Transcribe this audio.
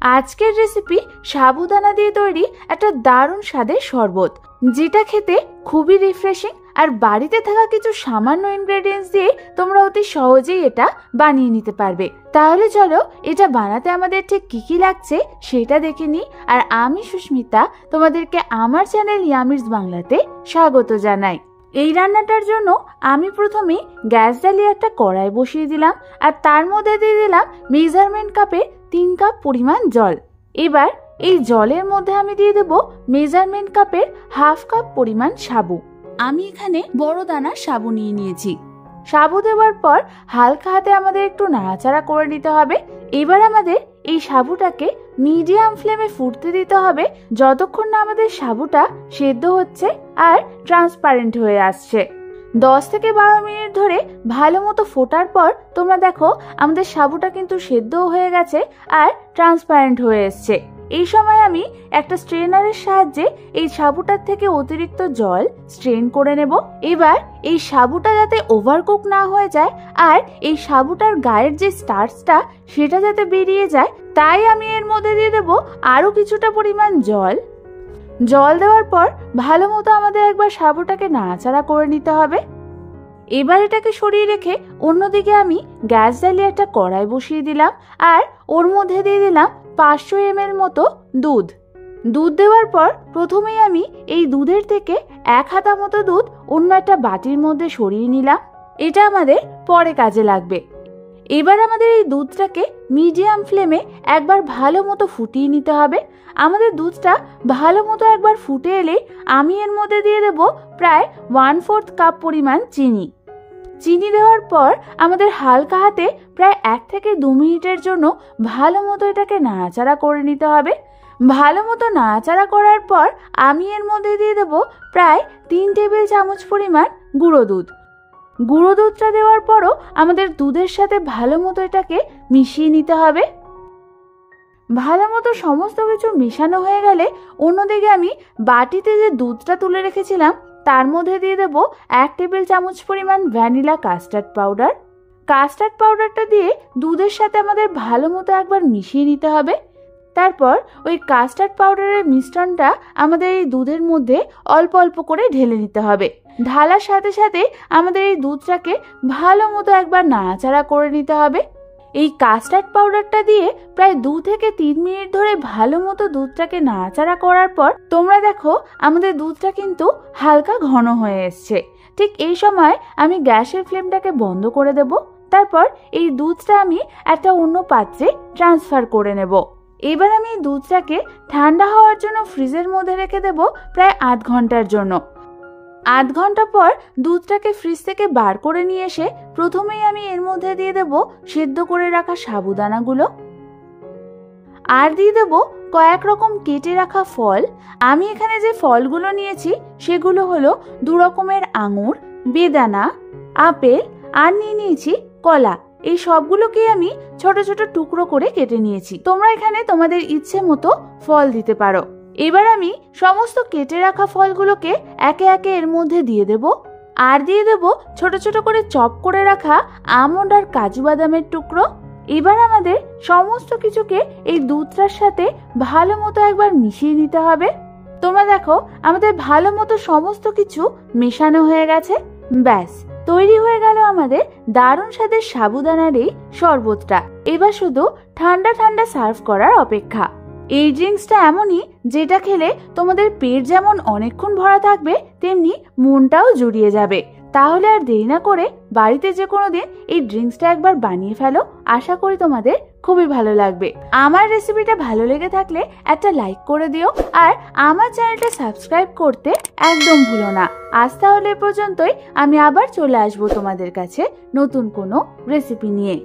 আজকের রেসিপি সাবুদানা দিয়ে তৈরি একটা দারুণ স্বাদের শরবত, যেটা খেতে খুবই রিফ্রেশিং আর বাড়িতে থাকা কিছু সামান্য ইনগ্রেডিয়েন্টস দিয়ে তোমরা অতি সহজেই এটা বানিয়ে নিতে পারবে। তাহলে চলো এটা বানাতে আমাদের ঠিক কি কি লাগছে সেটা দেখে নিই। আর আমি সুস্মিতা তোমাদেরকে আমার চ্যানেল ইয়ামিরস বাংলাতে স্বাগত জানাই। এই রান্নাটার জন্য আমি প্রথমে গ্যাস জ্বালিয়ে একটা কড়াই বসিয়ে দিলাম আর তার মধ্যে দিয়ে দিলাম মেজারমেন্ট কাপে 3 কাপ পরিমাণ জল। এবার এই জলের মধ্যে আমি দিয়ে দেব মেজারমেন্ট কাপের হাফ কাপ পরিমাণ সাবু। আমি এখানে বড় দানার সাবু নিয়ে নিয়েছি। সাবু দেওয়ার পর হালকা হাতে আমাদের একটু নাড়াচাড়া করে নিতে হবে। এবার আমাদের এই সাবুটাকে মিডিয়াম ফ্লেমে ফুটতে দিতে হবে যতক্ষণ না আমাদের সাবুটা সেদ্ধ হচ্ছে আর ট্রান্সপারেন্ট হয়ে আসছে। 10 থেকে 12 মিনিট ধরে ভালো মতো ফোটার পর তোমরা দেখো আমাদের সাবুটা কিন্তু সেদ্ধ হয়ে গেছে আর ট্রান্সপারেন্ট হয়ে এসছে। এই সময় আমি একটা স্ট্রেনারের সাহায্যে এই সাবুটার থেকে অতিরিক্ত জল স্ট্রেন করে নেব। এবার এই সাবুটা যাতে ওভারকুক না হয়ে যায় আর এই সাবুটার গায়ের যে স্টার্চটা সেটা যাতে বেরিয়ে যায়, তাই আমি এর মধ্যে দিয়ে দেব আরো কিছুটা পরিমাণ জল। জল দেওয়ার পর ভালো মতো আমাদের একবার সাবুটাকে নাড়াচাড়া করে নিতে হবে। এবার এটাকে সরিয়ে রেখে অন্যদিকে আমি গ্যাস জ্বালিয়ে একটা কড়াই বসিয়ে দিলাম আর ওর মধ্যে দিয়ে দিলাম 500 ml মতো দুধ। দুধ দেওয়ার পর প্রথমেই আমি এই দুধের থেকে 1 হাতা মতো দুধ অন্য একটা বাটির মধ্যে সরিয়ে নিলাম। এটা আমাদের পরে কাজে লাগবে। এবার আমাদের এই দুধটাকে মিডিয়াম ফ্লেমে একবার ভালো মতো ফুটিয়ে নিতে হবে। আমাদের দুধটা ভালো মতো একবার ফুটে এলে আমি এর মধ্যে দিয়ে দেব প্রায় 1/4 কাপ পরিমাণ চিনি। চিনি দেওয়ার পর আমাদের হালকা হাতে প্রায় 1 থেকে 2 মিনিটের জন্য ভালো মতো এটাকে নাড়াচাড়া করে নিতে হবে। ভালো মতো নাড়াচাড়া করার পর আমি এর মধ্যে দিয়ে দেব প্রায় 3 টেবিল চামচ পরিমাণ গুঁড়ো দুধ। গুঁড়ো দুধটা দেওয়ার পরও আমাদের দুধের সাথে ভালো মতো এটাকে মিশিয়ে নিতে হবে। ভালো মতো সমস্ত কিছু মেশানো হয়ে গেলে অন্যদিকে আমি বাটিতে যে দুধটা তুলে রেখেছিলাম তার মধ্যে দিয়ে দেব 1 টেবিল চামচ পরিমাণ ভ্যানিলা কাস্টার্ড পাউডার। কাস্টার্ড পাউডারটা দিয়ে দুধের সাথে আমাদের ভালো মতো একবার মিশিয়ে নিতে হবে। তারপর ওই কাস্টার্ড পাউডারের মিশ্রণটা আমাদের এই দুধের মধ্যে অল্প অল্প করে ঢেলে নিতে হবে। ঢালার সাথে সাথে আমাদের এই দুধটাকে ভালো মতো একবার নাড়াচাড়া করে নিতে হবে। এই কাস্টার্ড পাউডারটা দিয়ে প্রায় 2 থেকে 3 মিনিট ধরে ভালো মতো দুধটাকে নাড়াচাড়া করার পর তোমরা দেখো আমাদের দুধটা কিন্তু হালকা ঘন হয়ে এসছে। ঠিক এই সময় আমি গ্যাসের ফ্লেমটাকে বন্ধ করে দেব। তারপর এই দুধটা আমি একটা অন্য পাত্রে ট্রান্সফার করে নেব। এবার আমি এই দুধটাকে ঠান্ডা হওয়ার জন্য ফ্রিজের মধ্যে রেখে দেব প্রায় 8 ঘন্টার জন্য। 8 ঘন্টা পর দুধটাকে ফ্রিজ থেকে বার করে নিয়ে এসে প্রথমেই আমি এর মধ্যে দিয়ে দেব সেদ্ধ করে রাখা সাবুদানাগুলো আর দিয়ে দেব কয়েক রকম কেটে রাখা ফল। আমি এখানে যে ফলগুলো নিয়েছি সেগুলো হলো 2 রকমের আঙুর, বেদানা, আপেল আর নিয়ে নিয়েছি কলা। এই সবগুলোকে আমি ছোট ছোট টুকরো করে কেটে নিয়েছি। তোমরা এখানে তোমাদের ইচ্ছে মতো ফল দিতে পারো। এবার আমি সমস্ত কেটে রাখা ফলগুলোকে একে একে এর মধ্যে দিয়ে দেব আর দিয়ে দেব ছোট ছোট করে চপ করে রাখা আমন্ড আর কাজু বাদামের টুকরো। এবার আমাদের সমস্ত কিছুকে এই দুধটার সাথে ভালো মতো একবার মিশিয়ে নিতে হবে। তোমরা দেখো আমাদের ভালো মতো সমস্ত কিছু মেশানো হয়ে গেছে। ব্যাস, তৈরি হয়ে গেল আমাদের দারুণ স্বাদের সাবুদানার এই শরবতটা। এবার শুধু ঠান্ডা ঠান্ডা সার্ভ করার অপেক্ষা। এই ড্রিঙ্কসটা এমনই যেটা খেলে তোমাদের পেট যেমন অনেকক্ষণ ভরা থাকবে তেমনি মনটাও জুড়িয়ে যাবে। তাহলে আর দেরি না করে বাড়িতে যে কোনো দিন এই ড্রিঙ্কসটা একবার বানিয়ে ফেলো। আশা করি তোমাদের খুবই ভালো লাগবে। আমার রেসিপিটা ভালো লেগে থাকলে একটা লাইক করে দিও আর আমার চ্যানেলটা সাবস্ক্রাইব করতে একদম ভুলো না। আজ তাহলে এ পর্যন্তই। আমি আবার চলে আসবো তোমাদের কাছে নতুন কোনো রেসিপি নিয়ে।